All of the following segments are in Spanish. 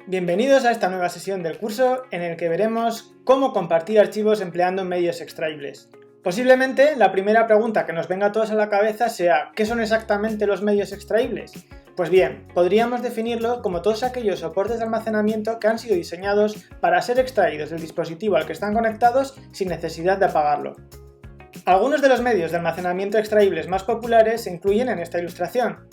Bienvenidos a esta nueva sesión del curso en el que veremos cómo compartir archivos empleando medios extraíbles. Posiblemente la primera pregunta que nos venga a todos a la cabeza sea ¿qué son exactamente los medios extraíbles? Pues bien, podríamos definirlo como todos aquellos soportes de almacenamiento que han sido diseñados para ser extraídos del dispositivo al que están conectados sin necesidad de apagarlo. Algunos de los medios de almacenamiento extraíbles más populares se incluyen en esta ilustración.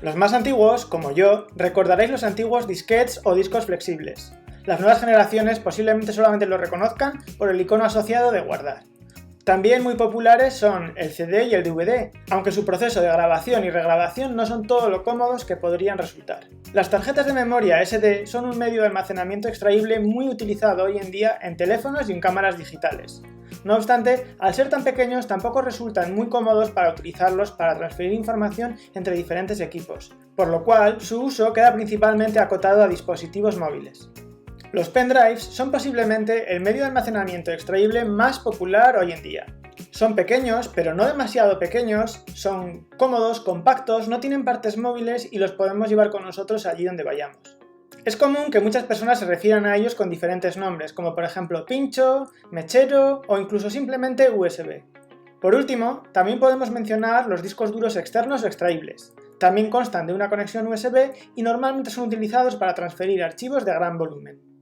Los más antiguos, como yo, recordaréis los antiguos disquetes o discos flexibles. Las nuevas generaciones posiblemente solamente lo reconozcan por el icono asociado de guardar. También muy populares son el CD y el DVD, aunque su proceso de grabación y regrabación no son todo lo cómodos que podrían resultar. Las tarjetas de memoria SD son un medio de almacenamiento extraíble muy utilizado hoy en día en teléfonos y en cámaras digitales. No obstante, al ser tan pequeños tampoco resultan muy cómodos para utilizarlos para transferir información entre diferentes equipos, por lo cual su uso queda principalmente acotado a dispositivos móviles. Los pendrives son posiblemente el medio de almacenamiento extraíble más popular hoy en día. Son pequeños, pero no demasiado pequeños, son cómodos, compactos, no tienen partes móviles y los podemos llevar con nosotros allí donde vayamos. Es común que muchas personas se refieran a ellos con diferentes nombres, como por ejemplo pincho, mechero o incluso simplemente USB. Por último, también podemos mencionar los discos duros externos o extraíbles. También constan de una conexión USB y normalmente son utilizados para transferir archivos de gran volumen.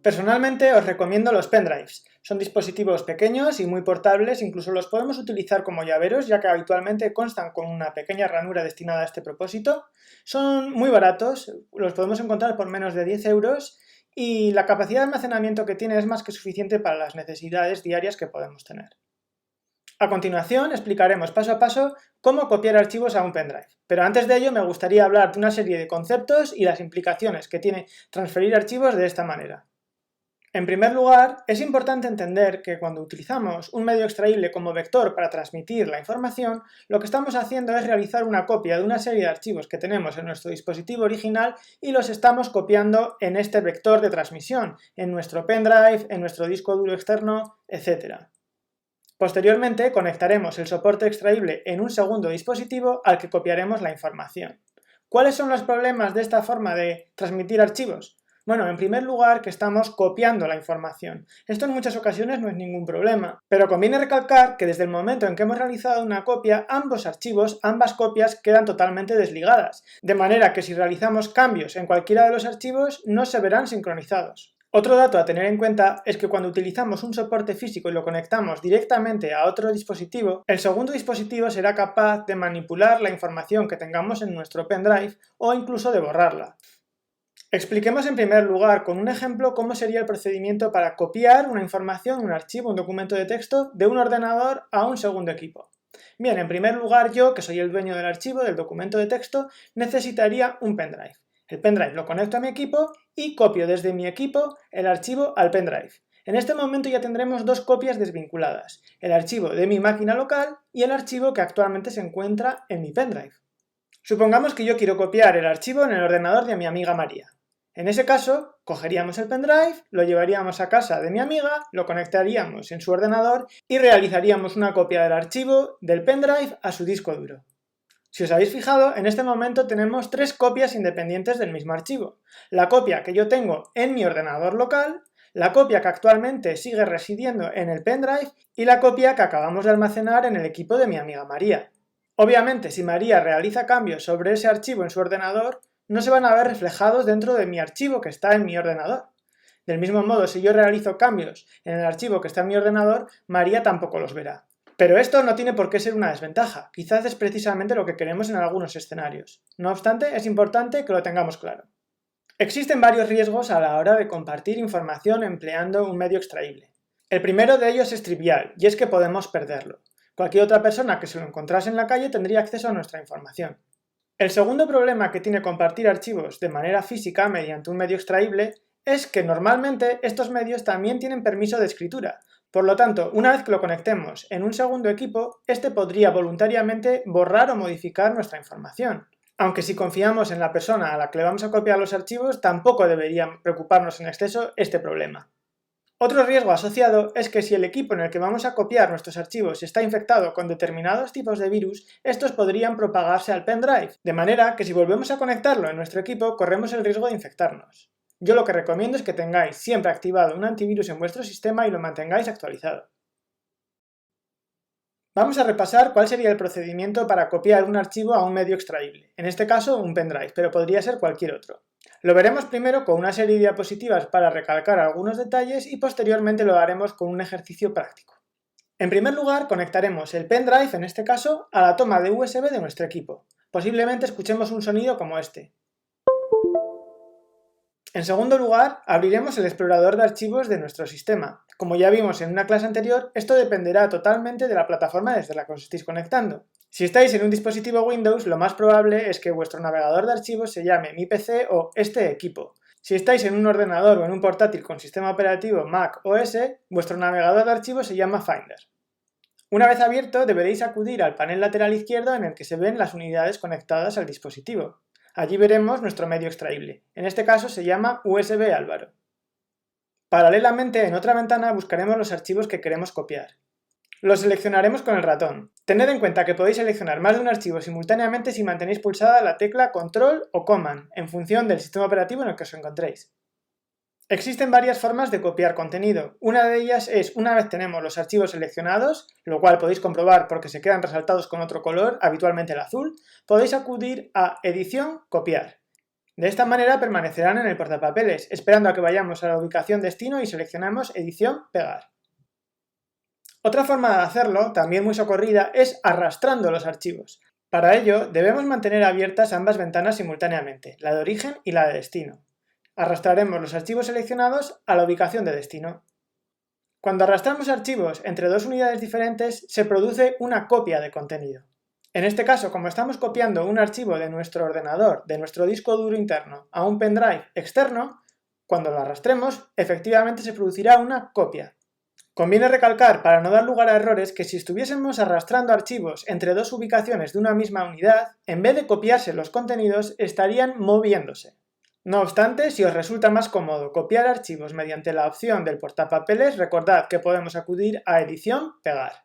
Personalmente os recomiendo los pendrives. Son dispositivos pequeños y muy portables, incluso los podemos utilizar como llaveros ya que habitualmente constan con una pequeña ranura destinada a este propósito. Son muy baratos, los podemos encontrar por menos de 10 euros y la capacidad de almacenamiento que tiene es más que suficiente para las necesidades diarias que podemos tener. A continuación explicaremos paso a paso cómo copiar archivos a un pendrive, pero antes de ello me gustaría hablar de una serie de conceptos y las implicaciones que tiene transferir archivos de esta manera. En primer lugar, es importante entender que cuando utilizamos un medio extraíble como vector para transmitir la información, lo que estamos haciendo es realizar una copia de una serie de archivos que tenemos en nuestro dispositivo original y los estamos copiando en este vector de transmisión, en nuestro pendrive, en nuestro disco duro externo, etc. Posteriormente, conectaremos el soporte extraíble en un segundo dispositivo al que copiaremos la información. ¿Cuáles son los problemas de esta forma de transmitir archivos? Bueno, en primer lugar que estamos copiando la información. Esto en muchas ocasiones no es ningún problema, pero conviene recalcar que desde el momento en que hemos realizado una copia, ambas copias quedan totalmente desligadas, de manera que si realizamos cambios en cualquiera de los archivos no se verán sincronizados. Otro dato a tener en cuenta es que cuando utilizamos un soporte físico y lo conectamos directamente a otro dispositivo, el segundo dispositivo será capaz de manipular la información que tengamos en nuestro pendrive o incluso de borrarla. Expliquemos en primer lugar con un ejemplo cómo sería el procedimiento para copiar una información, un archivo, un documento de texto de un ordenador a un segundo equipo. Bien, en primer lugar yo, que soy el dueño del archivo, del documento de texto, necesitaría un pendrive. El pendrive lo conecto a mi equipo y copio desde mi equipo el archivo al pendrive. En este momento ya tendremos dos copias desvinculadas, el archivo de mi máquina local y el archivo que actualmente se encuentra en mi pendrive. Supongamos que yo quiero copiar el archivo en el ordenador de mi amiga María. En ese caso, cogeríamos el pendrive, lo llevaríamos a casa de mi amiga, lo conectaríamos en su ordenador y realizaríamos una copia del archivo del pendrive a su disco duro. Si os habéis fijado, en este momento tenemos tres copias independientes del mismo archivo. La copia que yo tengo en mi ordenador local, la copia que actualmente sigue residiendo en el pendrive y la copia que acabamos de almacenar en el equipo de mi amiga María. Obviamente, si María realiza cambios sobre ese archivo en su ordenador, no se van a ver reflejados dentro de mi archivo que está en mi ordenador. Del mismo modo, si yo realizo cambios en el archivo que está en mi ordenador, María tampoco los verá. Pero esto no tiene por qué ser una desventaja, quizás es precisamente lo que queremos en algunos escenarios. No obstante, es importante que lo tengamos claro. Existen varios riesgos a la hora de compartir información empleando un medio extraíble. El primero de ellos es trivial, y es que podemos perderlo. Cualquier otra persona que se lo encontrase en la calle tendría acceso a nuestra información. El segundo problema que tiene compartir archivos de manera física mediante un medio extraíble es que normalmente estos medios también tienen permiso de escritura. Por lo tanto, una vez que lo conectemos en un segundo equipo, este podría voluntariamente borrar o modificar nuestra información. Aunque si confiamos en la persona a la que le vamos a copiar los archivos, tampoco debería preocuparnos en exceso este problema. Otro riesgo asociado es que si el equipo en el que vamos a copiar nuestros archivos está infectado con determinados tipos de virus, estos podrían propagarse al pendrive, de manera que si volvemos a conectarlo en nuestro equipo corremos el riesgo de infectarnos. Yo lo que recomiendo es que tengáis siempre activado un antivirus en vuestro sistema y lo mantengáis actualizado. Vamos a repasar cuál sería el procedimiento para copiar un archivo a un medio extraíble, en este caso un pendrive, pero podría ser cualquier otro. Lo veremos primero con una serie de diapositivas para recalcar algunos detalles y posteriormente lo haremos con un ejercicio práctico. En primer lugar, conectaremos el pendrive, en este caso, a la toma de USB de nuestro equipo. Posiblemente escuchemos un sonido como este. En segundo lugar, abriremos el explorador de archivos de nuestro sistema. Como ya vimos en una clase anterior, esto dependerá totalmente de la plataforma desde la que os estéis conectando. Si estáis en un dispositivo Windows, lo más probable es que vuestro navegador de archivos se llame Mi PC o Este equipo. Si estáis en un ordenador o en un portátil con sistema operativo Mac OS, vuestro navegador de archivos se llama Finder. Una vez abierto, deberéis acudir al panel lateral izquierdo en el que se ven las unidades conectadas al dispositivo. Allí veremos nuestro medio extraíble. En este caso se llama USB Álvaro. Paralelamente, en otra ventana buscaremos los archivos que queremos copiar. Los seleccionaremos con el ratón. Tened en cuenta que podéis seleccionar más de un archivo simultáneamente si mantenéis pulsada la tecla Control o Command, en función del sistema operativo en el que os encontréis. Existen varias formas de copiar contenido. Una de ellas es, una vez tenemos los archivos seleccionados, lo cual podéis comprobar porque se quedan resaltados con otro color, habitualmente el azul, podéis acudir a Edición, Copiar. De esta manera permanecerán en el portapapeles, esperando a que vayamos a la ubicación destino y seleccionemos Edición, Pegar. Otra forma de hacerlo, también muy socorrida, es arrastrando los archivos. Para ello, debemos mantener abiertas ambas ventanas simultáneamente, la de origen y la de destino. Arrastraremos los archivos seleccionados a la ubicación de destino. Cuando arrastramos archivos entre dos unidades diferentes, se produce una copia de contenido. En este caso, como estamos copiando un archivo de nuestro ordenador, de nuestro disco duro interno, a un pendrive externo, cuando lo arrastremos, efectivamente se producirá una copia. Conviene recalcar, para no dar lugar a errores, que si estuviésemos arrastrando archivos entre dos ubicaciones de una misma unidad, en vez de copiarse los contenidos, estarían moviéndose. No obstante, si os resulta más cómodo copiar archivos mediante la opción del portapapeles, recordad que podemos acudir a Edición, Pegar.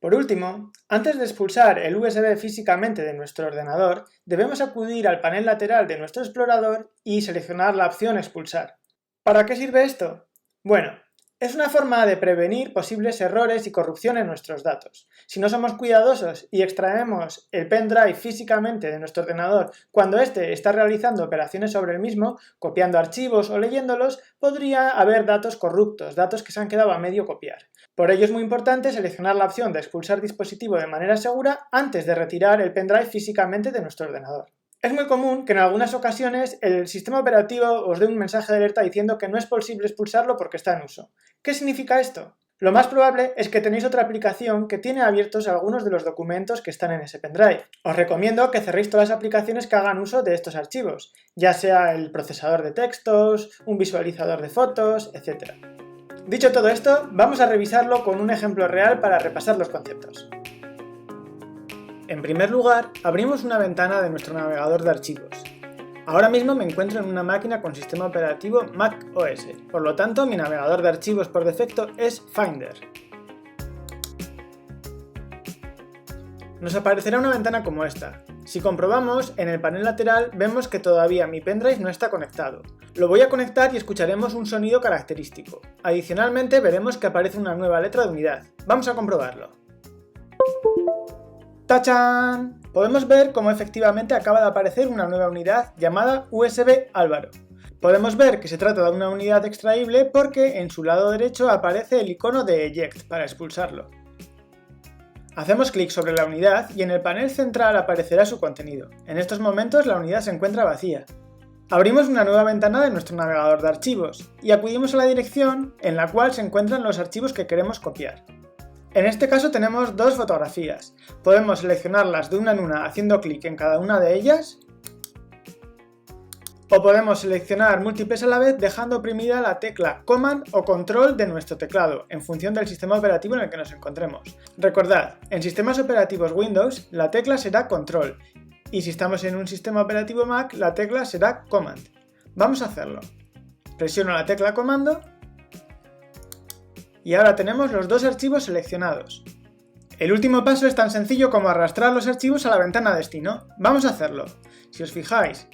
Por último, antes de expulsar el USB físicamente de nuestro ordenador, debemos acudir al panel lateral de nuestro explorador y seleccionar la opción Expulsar. ¿Para qué sirve esto? Bueno, es una forma de prevenir posibles errores y corrupción en nuestros datos. Si no somos cuidadosos y extraemos el pendrive físicamente de nuestro ordenador cuando éste está realizando operaciones sobre el mismo, copiando archivos o leyéndolos, podría haber datos corruptos, datos que se han quedado a medio copiar. Por ello es muy importante seleccionar la opción de expulsar dispositivo de manera segura antes de retirar el pendrive físicamente de nuestro ordenador. Es muy común que en algunas ocasiones el sistema operativo os dé un mensaje de alerta diciendo que no es posible expulsarlo porque está en uso. ¿Qué significa esto? Lo más probable es que tenéis otra aplicación que tiene abiertos algunos de los documentos que están en ese pendrive. Os recomiendo que cerréis todas las aplicaciones que hagan uso de estos archivos, ya sea el procesador de textos, un visualizador de fotos, etc. Dicho todo esto, vamos a revisarlo con un ejemplo real para repasar los conceptos. En primer lugar, abrimos una ventana de nuestro navegador de archivos. Ahora mismo me encuentro en una máquina con sistema operativo Mac OS, por lo tanto mi navegador de archivos por defecto es Finder. Nos aparecerá una ventana como esta. Si comprobamos, en el panel lateral vemos que todavía mi pendrive no está conectado. Lo voy a conectar y escucharemos un sonido característico. Adicionalmente veremos que aparece una nueva letra de unidad. Vamos a comprobarlo. ¡Tachán! Podemos ver cómo efectivamente acaba de aparecer una nueva unidad llamada USB Álvaro. Podemos ver que se trata de una unidad extraíble porque en su lado derecho aparece el icono de Eject para expulsarlo. Hacemos clic sobre la unidad y en el panel central aparecerá su contenido. En estos momentos la unidad se encuentra vacía. Abrimos una nueva ventana de nuestro navegador de archivos y acudimos a la dirección en la cual se encuentran los archivos que queremos copiar. En este caso tenemos dos fotografías. Podemos seleccionarlas de una en una haciendo clic en cada una de ellas, o podemos seleccionar múltiples a la vez dejando oprimida la tecla Command o Control de nuestro teclado, en función del sistema operativo en el que nos encontremos. Recordad, en sistemas operativos Windows la tecla será Control, y si estamos en un sistema operativo Mac la tecla será Command. Vamos a hacerlo. Presiono la tecla Comando Y ahora tenemos los dos archivos seleccionados. El último paso es tan sencillo como arrastrar los archivos a la ventana destino. Vamos a hacerlo. Si os fijáis,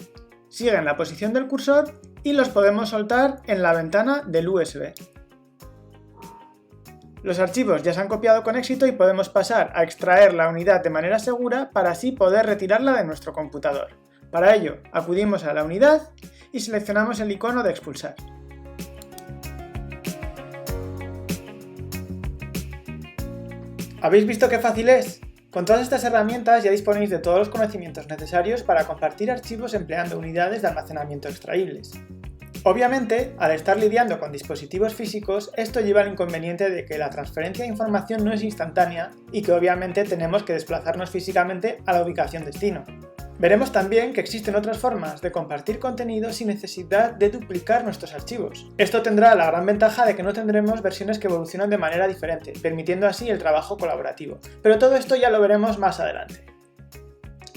siguen la posición del cursor y los podemos soltar en la ventana del USB. Los archivos ya se han copiado con éxito y podemos pasar a extraer la unidad de manera segura para así poder retirarla de nuestro computador. Para ello, acudimos a la unidad y seleccionamos el icono de expulsar. ¿Habéis visto qué fácil es? Con todas estas herramientas ya disponéis de todos los conocimientos necesarios para compartir archivos empleando unidades de almacenamiento extraíbles. Obviamente, al estar lidiando con dispositivos físicos, esto lleva al inconveniente de que la transferencia de información no es instantánea y que obviamente tenemos que desplazarnos físicamente a la ubicación destino. Veremos también que existen otras formas de compartir contenido sin necesidad de duplicar nuestros archivos. Esto tendrá la gran ventaja de que no tendremos versiones que evolucionan de manera diferente, permitiendo así el trabajo colaborativo. Pero todo esto ya lo veremos más adelante.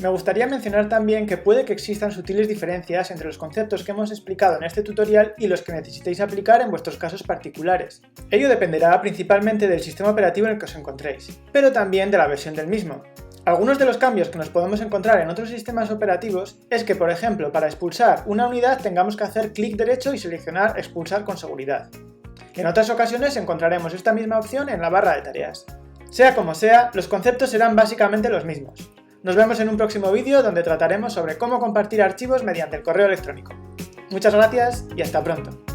Me gustaría mencionar también que puede que existan sutiles diferencias entre los conceptos que hemos explicado en este tutorial y los que necesitéis aplicar en vuestros casos particulares. Ello dependerá principalmente del sistema operativo en el que os encontréis, pero también de la versión del mismo. Algunos de los cambios que nos podemos encontrar en otros sistemas operativos es que, por ejemplo, para expulsar una unidad tengamos que hacer clic derecho y seleccionar expulsar con seguridad. En otras ocasiones encontraremos esta misma opción en la barra de tareas. Sea como sea, los conceptos serán básicamente los mismos. Nos vemos en un próximo vídeo donde trataremos sobre cómo compartir archivos mediante el correo electrónico. Muchas gracias y hasta pronto.